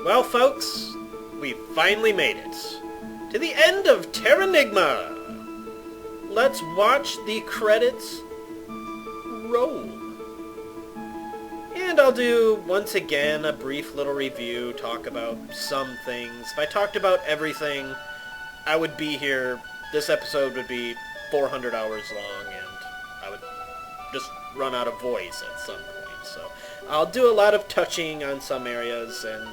Well, folks, we finally made it to the end of Terranigma. Let's watch the credits roll. And I'll do, once again, a brief little review, talk about some things. If I talked about everything, I would be here. This episode would be 400 hours long, and I would just run out of voice at some point. So I'll do a lot of touching on some areas, and,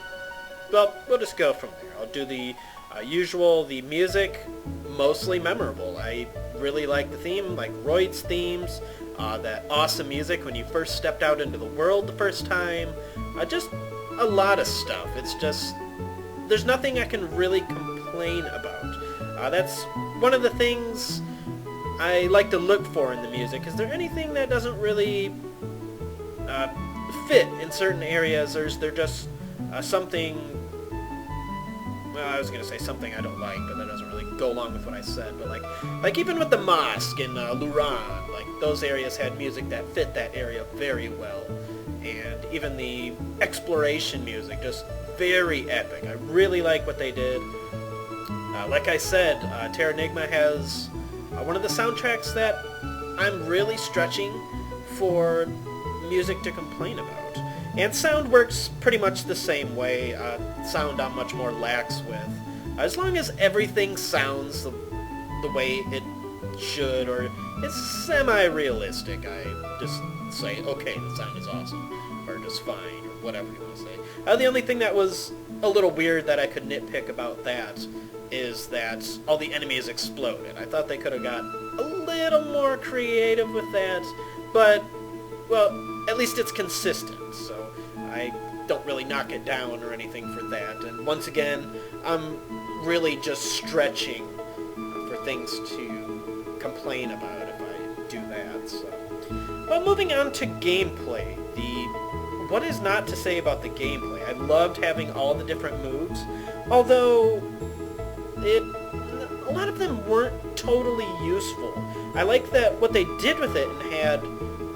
well, we'll just go from there. I'll do the usual, the music, mostly memorable. I really like the theme, like Royd's themes, that awesome music when you first stepped out into the world the first time, just a lot of stuff. It's just, there's nothing I can really complain about. That's one of the things I like to look for in the music. Is there anything that doesn't really fit in certain areas, or is there just something... Well, I was going to say something I don't like, but that doesn't really go along with what I said. But like even with the mosque in Luran, like those areas had music that fit that area very well. And even the exploration music, just very epic. I really like what they did. Like I said, Terranigma has one of the soundtracks that I'm really stretching for music to complain about. And sound works pretty much the same way. Sound I'm much more lax with. As long as everything sounds the way it should, or it's semi-realistic, I just say, okay, the sound is awesome, or just fine, or whatever you want to say. The only thing that was a little weird that I could nitpick about that is that all the enemies exploded. I thought they could have got a little more creative with that, but, well, at least it's consistent, so I don't really knock it down or anything for that. And once again, I'm really just stretching for things to complain about if I do that. So, well, moving on to gameplay. What is not to say about the gameplay? I loved having all the different moves, although a lot of them weren't totally useful. I like that what they did with it and had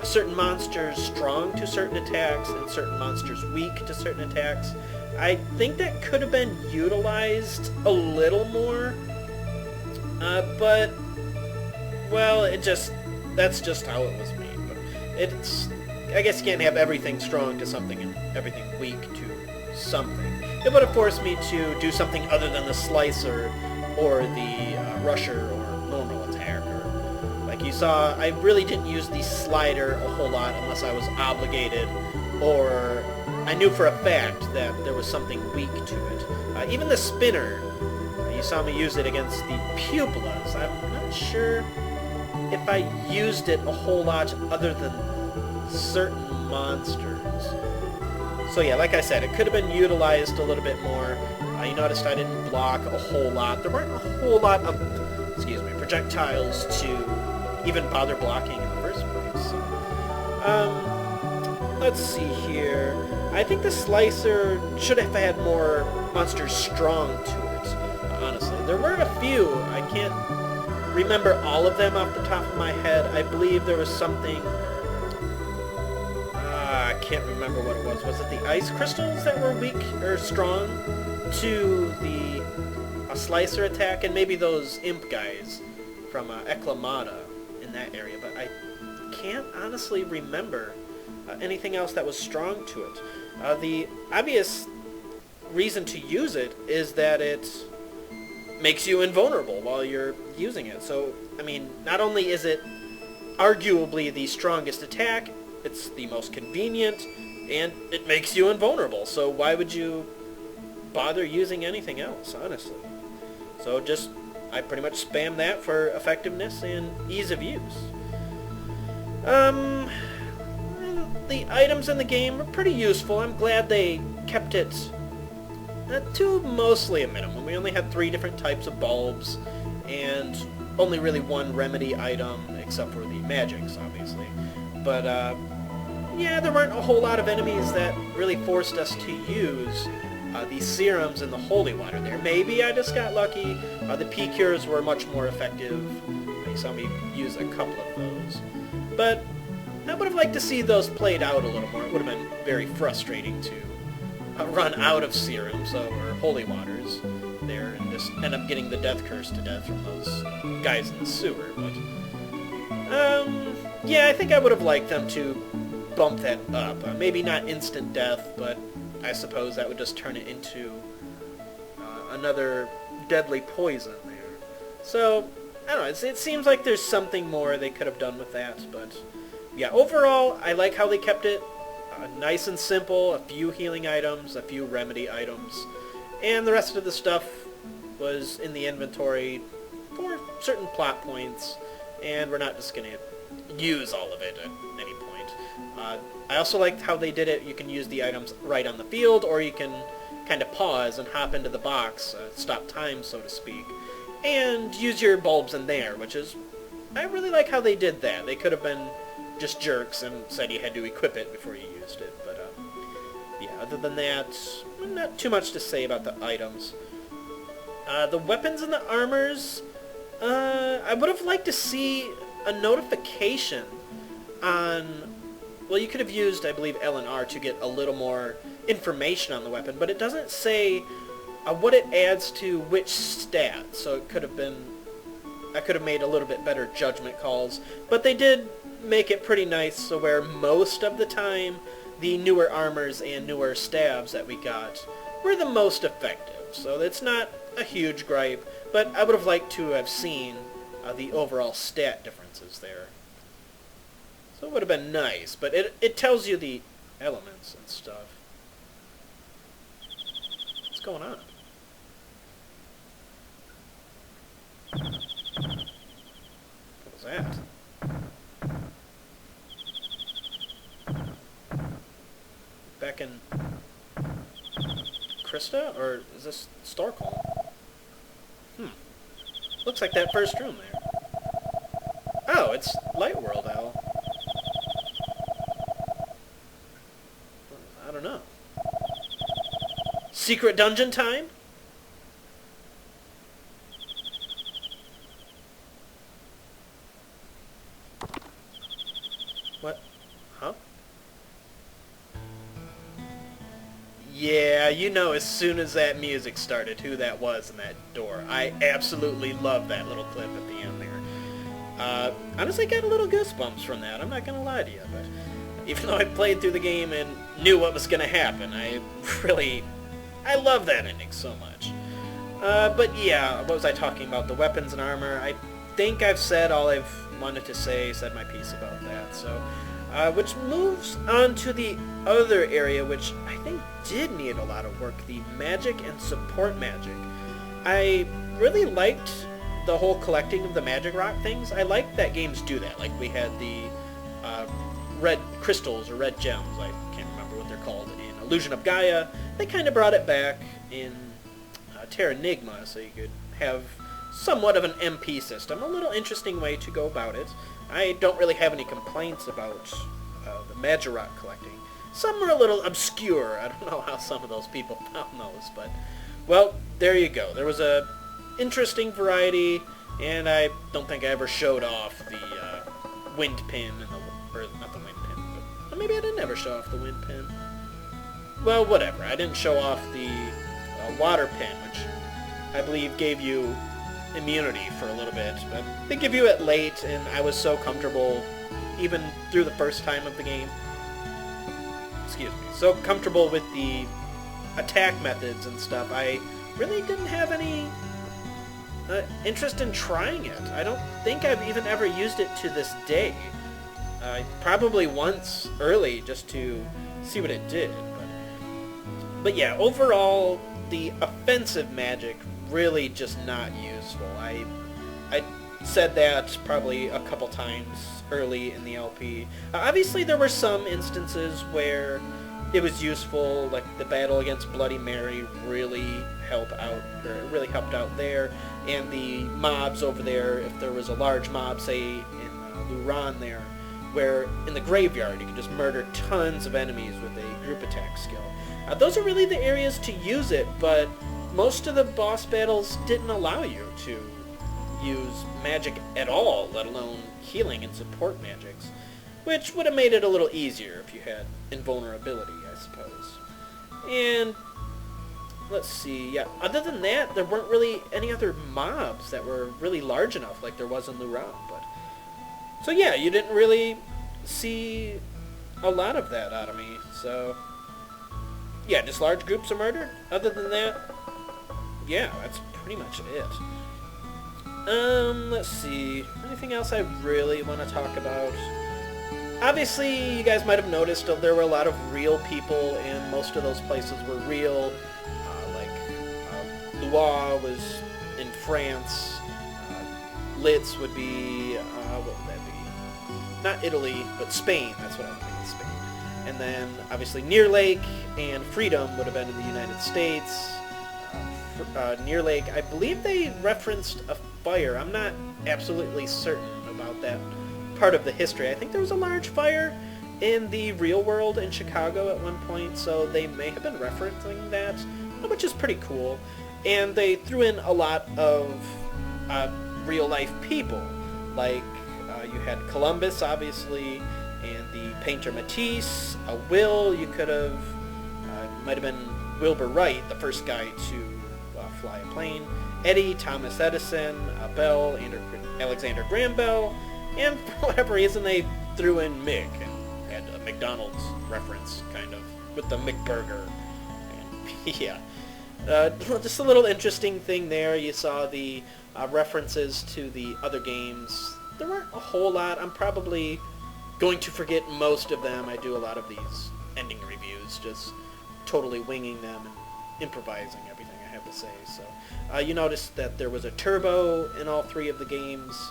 certain monsters strong to certain attacks and certain monsters weak to certain attacks. I think that could have been utilized a little more, but, well, that's just how it was made. But I guess you can't have everything strong to something and everything weak to something. It would have forced me to do something other than the slicer or the rusher or normal attack. Like you saw, I really didn't use the slider a whole lot unless I was obligated, or I knew for a fact that there was something weak to it. Even the spinner, you saw me use it against the pupillas. I'm not sure if I used it a whole lot other than certain monsters. So yeah, like I said, it could have been utilized a little bit more. You noticed I didn't block a whole lot. There weren't a whole lot of, projectiles to even bother blocking in the first place. So, let's see here. I think the slicer should have had more monsters strong to it, honestly. There were a few. I can't remember all of them off the top of my head. I believe there was something... I can't remember what it was. Was it the ice crystals that were weak or strong to the slicer attack? And maybe those imp guys from Eclamata in that area, but I can't honestly remember anything else that was strong to it. The obvious reason to use it is that it makes you invulnerable while you're using it. So, I mean, not only is it arguably the strongest attack, it's the most convenient, and it makes you invulnerable. So why would you bother using anything else, honestly? So just, I pretty much spam that for effectiveness and ease of use. The items in the game are pretty useful. I'm glad they kept it to mostly a minimum. We only had 3 different types of bulbs, and only really one remedy item, except for the magics, obviously. But, yeah, there weren't a whole lot of enemies that really forced us to use the serums and the holy water there. Maybe I just got lucky. The P-Cures were much more effective. You saw me use a couple of those. But I would have liked to see those played out a little more. It would have been very frustrating to run out of serum, or holy waters there, and just end up getting the death curse to death from those guys in the sewer. But yeah, I think I would have liked them to bump that up. Maybe not instant death, but I suppose that would just turn it into another deadly poison there. So, I don't know, it seems like there's something more they could have done with that, but yeah, overall, I like how they kept it nice and simple, a few healing items, a few remedy items, and the rest of the stuff was in the inventory for certain plot points, and we're not just going to use all of it at any point. I also liked how they did it. You can use the items right on the field, or you can kind of pause and hop into the box, stop time, so to speak, and use your bulbs in there, which is... I really like how they did that. They could have been just jerks and said you had to equip it before you used it, but yeah, other than that, not too much to say about the items. The weapons and the armors, I would have liked to see a notification on... Well, you could have used, I believe, L and R to get a little more information on the weapon, but it doesn't say what it adds to which stat, so it could have been... I could have made a little bit better judgment calls, but they did make it pretty nice, so where most of the time the newer armors and newer stabs that we got were the most effective. So it's not a huge gripe, but I would have liked to have seen the overall stat differences there. So it would have been nice, but it tells you the elements and stuff. What's going on? What was that? Back in Krista? Or is this Stockholm? Looks like that first room there. Oh, it's Light World Owl. I don't know. Secret dungeon time? What? Huh? Yeah, you know as soon as that music started who that was in that door. I absolutely love that little clip at the end there. Honestly, got a little goosebumps from that, I'm not going to lie to you, but even though I played through the game and knew what was going to happen, I love that ending so much. But yeah, what was I talking about? The weapons and armor. I think I've said all I've wanted to say, said my piece about that, so... which moves on to the other area, which I think did need a lot of work, the magic and support magic. I really liked the whole collecting of the magic rock things. I like that games do that. Like we had the red crystals or red gems, I can't remember what they're called, in Illusion of Gaia. They kind of brought it back in Terranigma, so you could have somewhat of an MP system. A little interesting way to go about it. I don't really have any complaints about the magic rock collecting. Some are a little obscure. I don't know how some of those people found those, but... Well, there you go. There was a interesting variety, and I don't think I ever showed off the wind pin, and or not the wind pin, but maybe I didn't ever show off the wind pin. Well, whatever. I didn't show off the water pin, which I believe gave you immunity for a little bit, but they give you it late, and I was so comfortable, even through the first time of the game, so comfortable with the attack methods and stuff, I really didn't have any interest in trying it. I don't think I've even ever used it to this day. Probably once early just to see what it did, but yeah, overall, the offensive magic really just not useful. I said that probably a couple times early in the LP. Obviously there were some instances where it was useful, like the battle against Bloody Mary really helped out there, and the mobs over there, if there was a large mob, say in Luran there, where in the graveyard you could just murder tons of enemies with a group attack skill. Those are really the areas to use it, but most of the boss battles didn't allow you to use magic at all, let alone healing and support magics, which would have made it a little easier if you had invulnerability, I suppose. And let's see, yeah, other than that, there weren't really any other mobs that were really large enough like there was in Luran. But so yeah, you didn't really see a lot of that out of me. So yeah, just large groups are murdered. Other than that, yeah, that's pretty much it. Let's see. Anything else I really want to talk about? Obviously, you guys might have noticed there were a lot of real people, and most of those places were real. Loire was in France. Litz would be, what would that be? Not Italy, but Spain. That's what I would mean, Spain. And then, obviously, Near Lake and Freedom would have been in the United States. Near Lake, I believe they referenced a fire. I'm not absolutely certain about that part of the history. I think there was a large fire in the real world in Chicago at one point, so they may have been referencing that, which is pretty cool. And they threw in a lot of real-life people, like you had Columbus, obviously, and the painter Matisse, Will, you could have, might have been Wilbur Wright, the first guy to fly a plane, Eddie, Thomas Edison, Bell, Alexander Graham Bell, and for whatever reason they threw in Mick and had a McDonald's reference, kind of, with the McBurger. And, yeah. Just a little interesting thing there. You saw the references to the other games. There weren't a whole lot. I'm probably going to forget most of them. I do a lot of these ending reviews, just totally winging them and improvising everything I have to say. So you noticed that there was a turbo in all three of the games,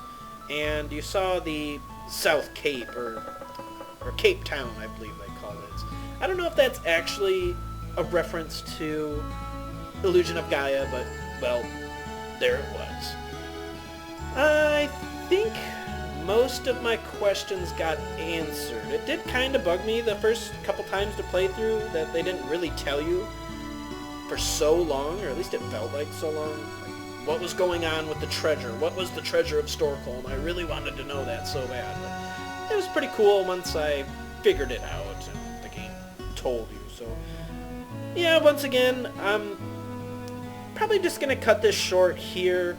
and you saw the South Cape, or Cape Town, I believe they call it. I don't know if that's actually a reference to Illusion of Gaia, but, well, there it was. I think most of my questions got answered. It did kind of bug me the first couple times to play through that they didn't really tell you for so long, or at least it felt like so long. Like, what was going on with the treasure? What was the treasure of Stockholm? I really wanted to know that so bad. But it was pretty cool once I figured it out and the game told you. So, yeah, once again, I'm probably just going to cut this short here.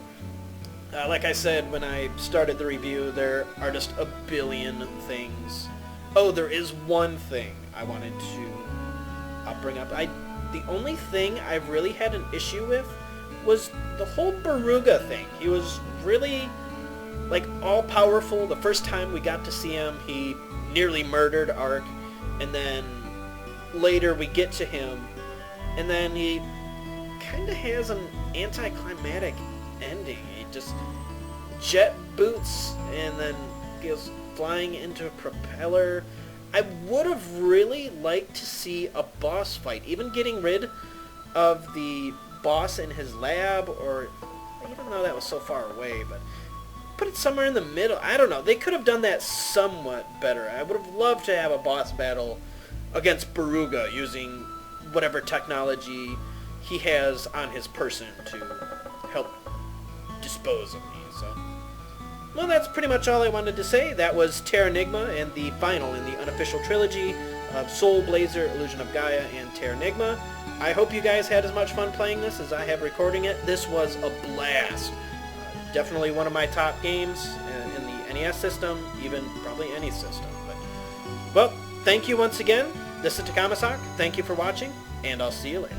Like I said when I started the review, there are just a billion things. Oh, there is one thing I wanted to bring up. The only thing I really had an issue with was the whole Baruga thing. He was really, like, all-powerful. The first time we got to see him, he nearly murdered Ark, and then later we get to him, and then he kind of has an anticlimactic ending. He just jet boots and then goes flying into a propeller. I would have really liked to see a boss fight, even getting rid of the boss in his lab, or even though that was so far away, but put it somewhere in the middle. I don't know. They could have done that somewhat better. I would have loved to have a boss battle against Baruga using whatever technology he has on his person to help dispose of me. So, well, that's pretty much all I wanted to say. That was Terranigma, and the final in the unofficial trilogy of Soul Blazer, Illusion of Gaia, and Terranigma. I hope you guys had as much fun playing this as I have recording it. This was a blast. Definitely one of my top games in the NES system, even probably any system. But, well, thank you once again. This is Takamasak. Thank you for watching, and I'll see you later.